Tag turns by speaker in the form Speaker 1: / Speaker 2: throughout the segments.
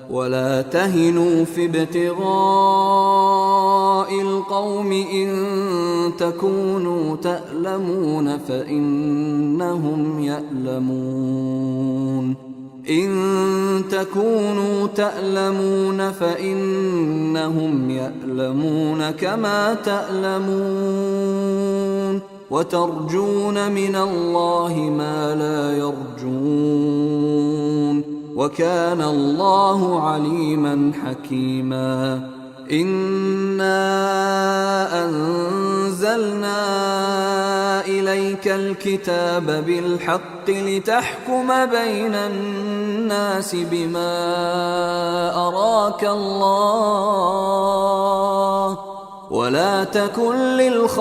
Speaker 1: ولا تهنوا في ابتغاء القوم إن تكونوا تألمون فإنهم يألمون كما تألمون وترجون من الله ما لا يرجون وكان الله عليما حكيما. إنا أنزلنا إليك الكتاب بالحق لتحكم بين الناس بما أراك الله ولا تكن للخائنين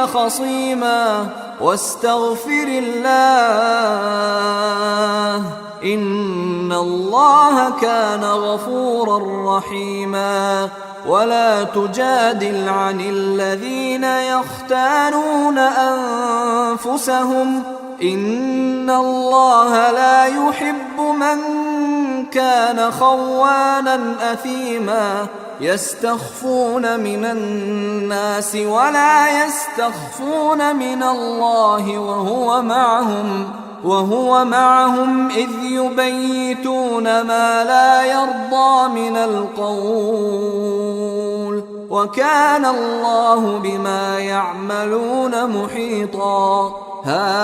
Speaker 1: خصيما واستغفر الله إن الله كان غفورا رحيما. ولا تجادل عن الذين يختانون أنفسهم إن الله لا يحب من كان خوانا أثيما يستخفون من الناس ولا يستخفون من الله وهو معهم إذ يبيتون ما لا يرضى من القول وكان الله بما يعملون محيطا. ها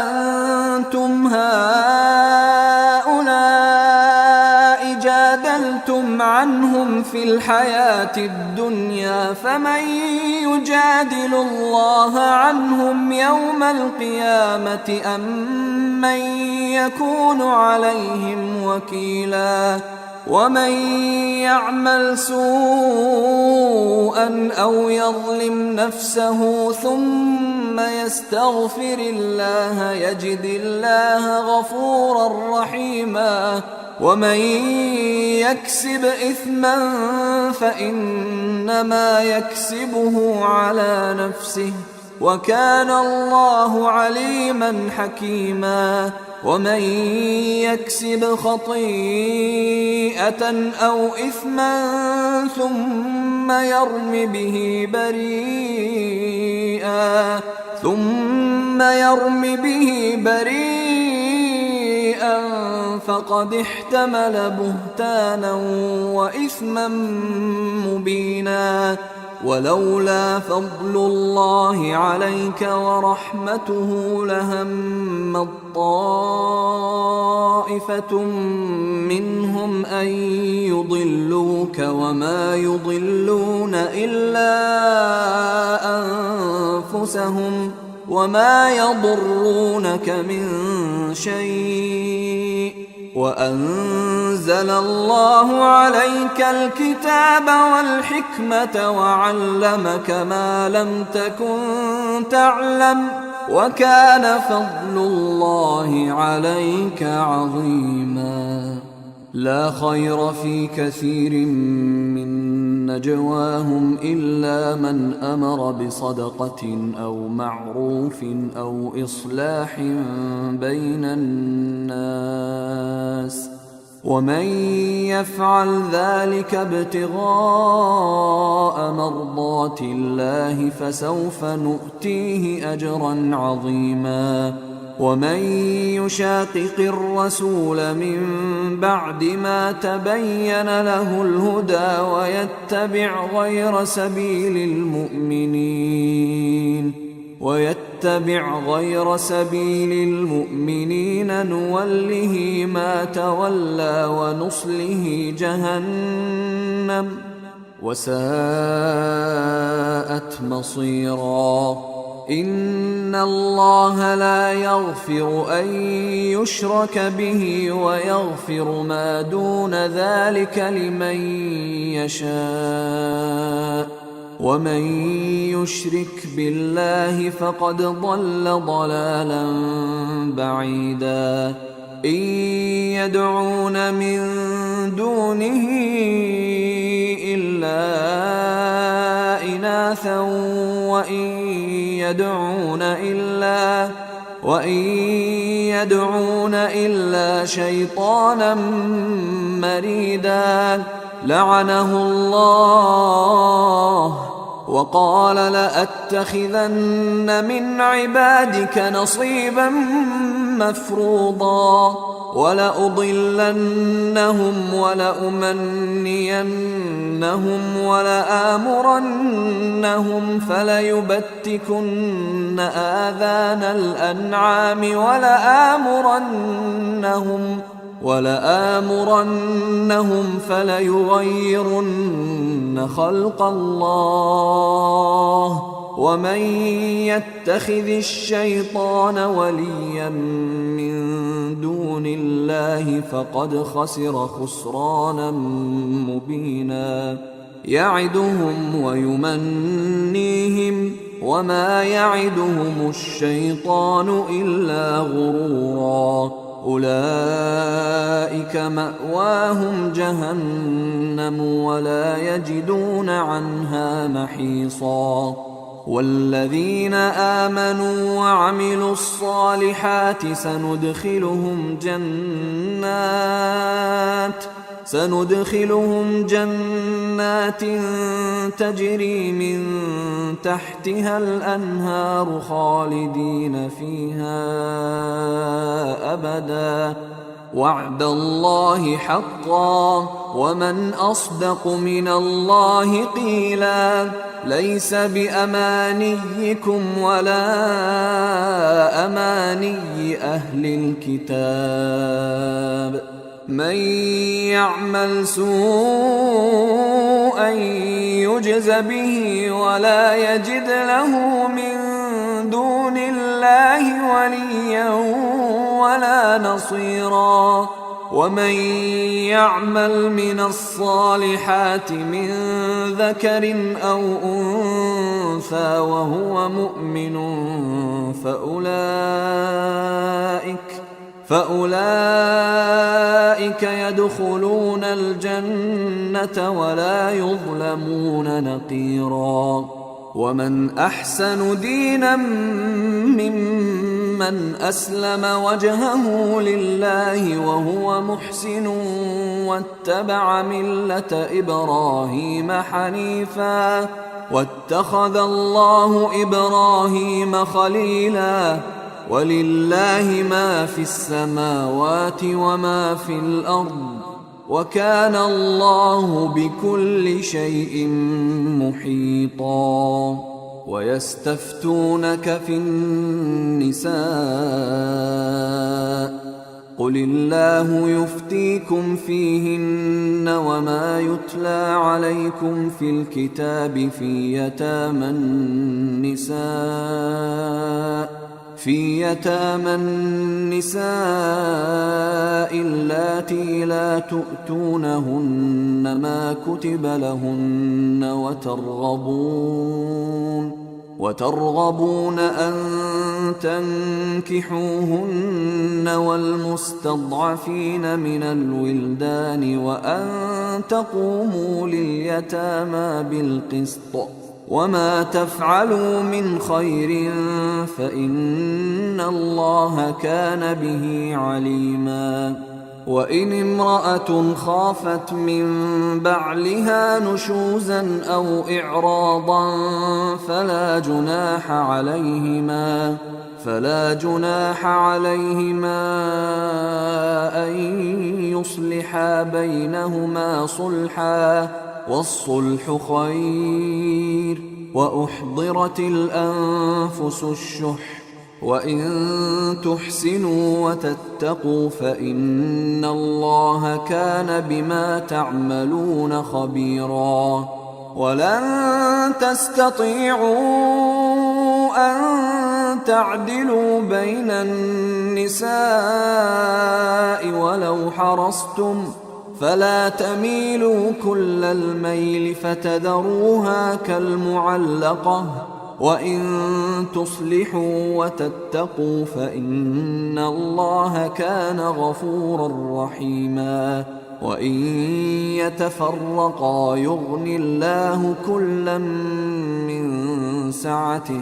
Speaker 1: أنتم هؤلاء جادلتم عنهم في الحياة الدنيا فمن يجادل الله عنهم يوم القيامة أم من يكون عليهم وكيلا. ومن يعمل سوءا أو يظلم نفسه ثم يستغفر الله يجد الله غفورا رحيما. ومن يكسب إثما فإنما يكسبه على نفسه وكان الله عليما حكيما. ومن يكسب خطيئة أو إثما ثم يرم به بريئا فقد احتمل بهتانا وإثما مبينا. ولولا فضل الله عليك ورحمته لهم طائفة منهم أن يضلوك وما يضلون إلا أنفسهم وما يضرونك من شيء وأنزل الله عليك الكتاب والحكمة وعلمك ما لم تكن تعلم وكان فضل الله عليك عظيما. لا خير في كثير من نجواهم إلا من أمر بصدقة أو معروف أو إصلاح بين الناس ومن يفعل ذلك ابتغاء مرضات الله فسوف نؤتيه أجرا عظيما. ومن يشاقق الرسول من بعد ما تبين له الهدى ويتبع غير سبيل المؤمنين نوله ما تولى ونصله جهنم وساءت مصيرا. إن الله لا يغفر أن يشرك به ويغفر ما دون ذلك لمن يشاء ومن يشرك بالله فقد ضل ضلالا بعيدا. إن يدعون من دونه إلا إناثا وإن وإن يدعون إلا شيطانا مريدا لعنه الله وقال لأتخذن من عبادك نصيبا مفروضا ولأضلنهم ولأمنينهم ولآمرنهم فليبتكن آذان الأنعام ولآمرنهم فليغيرن خلق الله ومن يتخذ الشيطان وليا من دون الله فقد خسر خسرانا مبينا يعدهم ويمنيهم وما يعدهم الشيطان إلا غرورا أولئك مأواهم جهنم ولا يجدون عنها محيصا والذين آمنوا وعملوا الصالحات سندخلهم جنات تجري من تحتها الأنهار خالدين فيها أبدا وعد الله حقا ومن أصدق من الله قيلا ليس بأمانيكم ولا أماني أهل الكتاب من يعمل سوءا يجز به ولا يجد له من دون الله وليا ولا نصيرا ومن يعمل من الصالحات من ذكر أو أنثى وهو مؤمن فأولئك يدخلون الجنة ولا يظلمون نقيرا ومن أحسن دينا ممن أسلم وجهه لله وهو محسن واتبع ملة إبراهيم حنيفا واتخذ الله إبراهيم خليلا ولله ما في السماوات وما في الأرض وكان الله بكل شيء محيطا ويستفتونك في النساء قل الله يفتيكم فيهن وما يتلى عليكم في الكتاب في يتامى النساء اللاتي لا تؤتونهن ما كتب لهن وترغبون أن تنكحوهن والمستضعفين من الولدان وأن تقوموا لليتامى بالقسط وما تفعلوا من خير فإن الله كان به عليما وإن امرأة خافت من بعلها نشوزا أو إعراضا فلا جناح عليهما أن يصلحا بينهما صلحا والصلح خير وأحضرت الأنفس الشح وإن تحسنوا وتتقوا فإن الله كان بما تعملون خبيرا ولن تستطيعوا أن تعدلوا بين النساء ولو حرصتم فلا تميلوا كل الميل فتذروها كالمعلقة وإن تصلحوا وتتقوا فإن الله كان غفورا رحيما وإن يتفرقا يغن الله كلا من سعته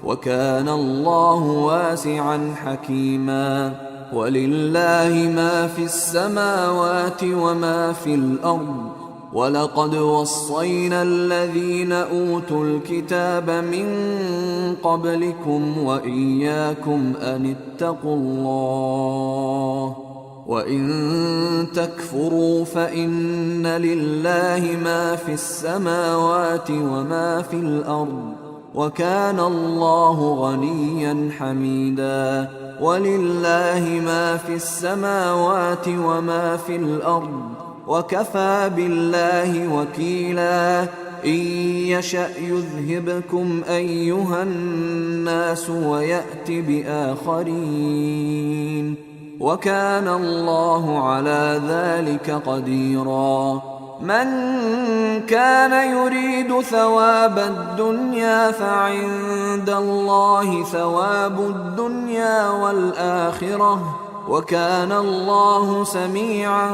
Speaker 1: وكان الله واسعا حكيما. ولله ما في السماوات وما في الأرض. ولقد وصينا الذين أوتوا الكتاب من قبلكم وإياكم أن اتقوا الله، وإن تكفروا فإن لله ما في السماوات وما في الأرض، وكان الله غنيا حميدا. ولله ما في السماوات وما في الأرض، وكفى بالله وكيلا. إن يشأ يذهبكم أيها الناس ويأت بآخرين، وكان الله على ذلك قديرا. من كان يريد ثواب الدنيا فعند الله ثواب الدنيا والآخرة، وكان الله سميعا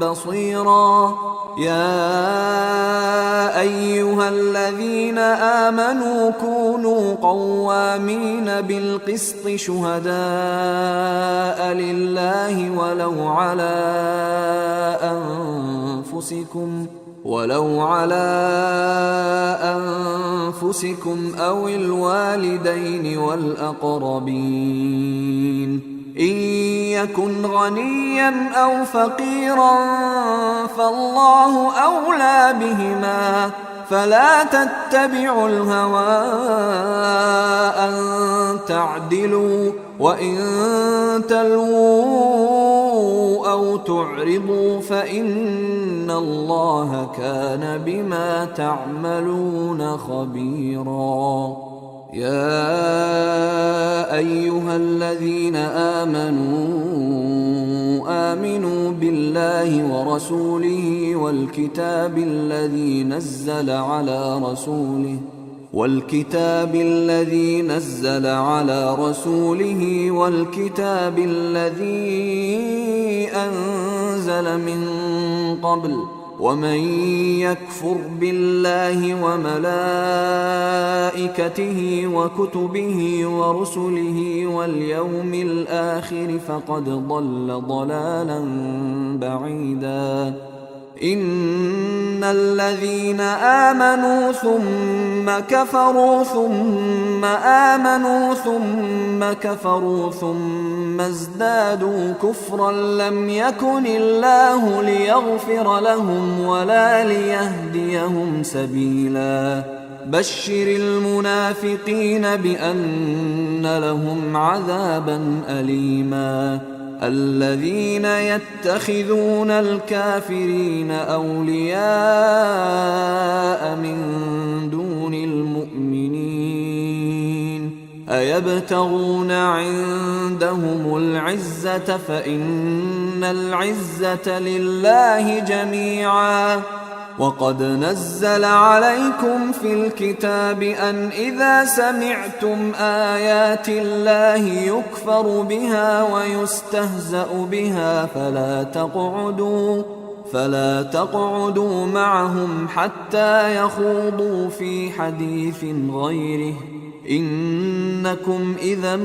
Speaker 1: بصيرا. يا أيها الذين آمنوا كونوا قوامين بالقسط شهداء لله ولو على أنفسكم أو الوالدين والأقربين. إن يكن غنيا أو فقيرا فالله أولى بهما، فلا تتبعوا الهوى أن تعدلوا، وإن تلووا أو تعرضوا فإن الله كان بما تعملون خبيرا. يا أيها الذين آمنوا بالله ورسوله والكتاب الذي نزل على رسوله والكتاب الذي أنزل من قبل، ومن يكفر بالله وملائكته وكتبه ورسله واليوم الآخر فقد ضل ضلالا بعيدا. إن الذين آمنوا ثم كفروا ثم آمنوا ثم كفروا ثم ازدادوا كفرا لم يكن الله ليغفر لهم ولا ليهديهم سبيلا. بشر المنافقين بأن لهم عذابا أليما. الذين يتخذون الكافرين أولياء من دون المؤمنين أيبتغون عندهم العزة فإن العزة لله جميعا. وقد نزل عليكم في الكتاب أن إذا سمعتم آيات الله يكفر بها ويستهزأ بها فلا تقعدوا معهم حتى يخوضوا في حديث غيره، إنكم إذا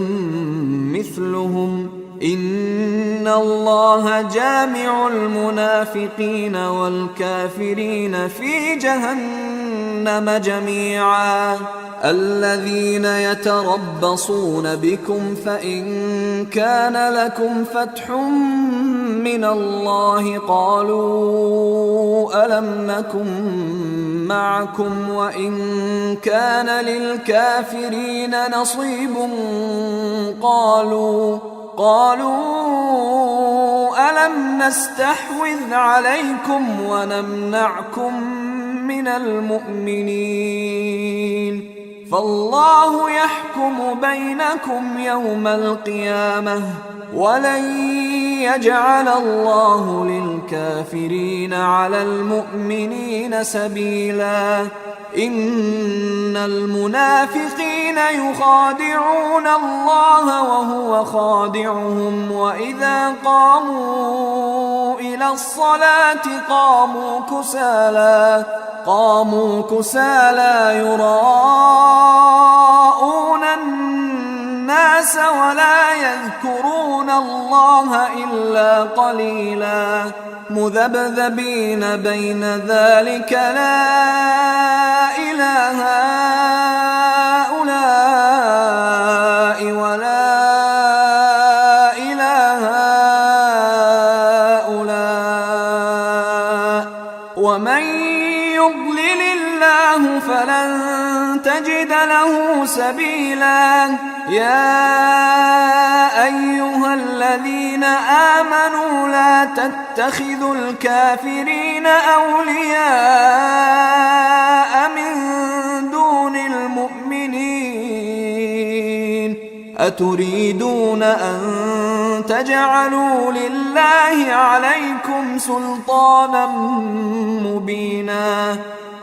Speaker 1: مثلهم. إن الله جامع المنافقين والكافرين في جهنم جميعا. الذين يتربصون بكم فإن كان لكم فتح من الله قالوا ألم نكن معكم، وإن كان للكافرين نصيب قالوا ألم نستحوذ عليكم ونمنعكم من المؤمنين. فالله يحكم بينكم يوم القيامة ولن يجعل الله للكافرين على المؤمنين سبيلا. إن المنافقين يخادعون الله وهو خادعهم، وإذا قاموا إلى الصلاة قاموا كسالى يراءون يراءون الناس ولا يذكرون الله إلا قليلا مذبذبين بين ذلك لا إله هؤلاء ولا إله هؤلاء ومن يضلل الله فلن تجد له سبيلا يا أيها الذين آمنوا لا تتخذوا الكافرين أولياء من دون المؤمنين أتريدون أن تجعلوا لله عليكم سلطانا مبينا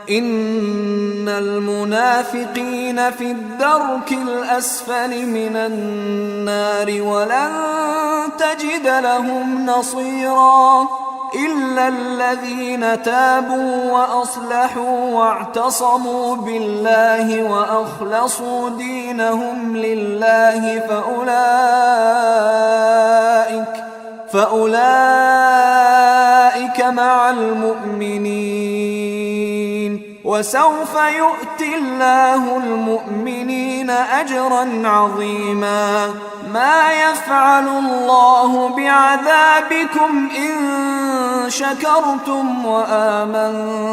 Speaker 1: إن المنافقين في الدرك الأسفل من النار ولن تجد لهم نصيرا إلا الذين تابوا وأصلحوا واعتصموا بالله وأخلصوا دينهم لله فأولئك مع المؤمنين وسوف يؤتي الله المؤمنين أجرا عظيما ما يفعل الله بعذابكم إن شكرتم وآمنتم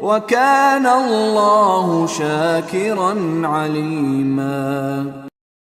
Speaker 1: وكان الله شاكرا عليما.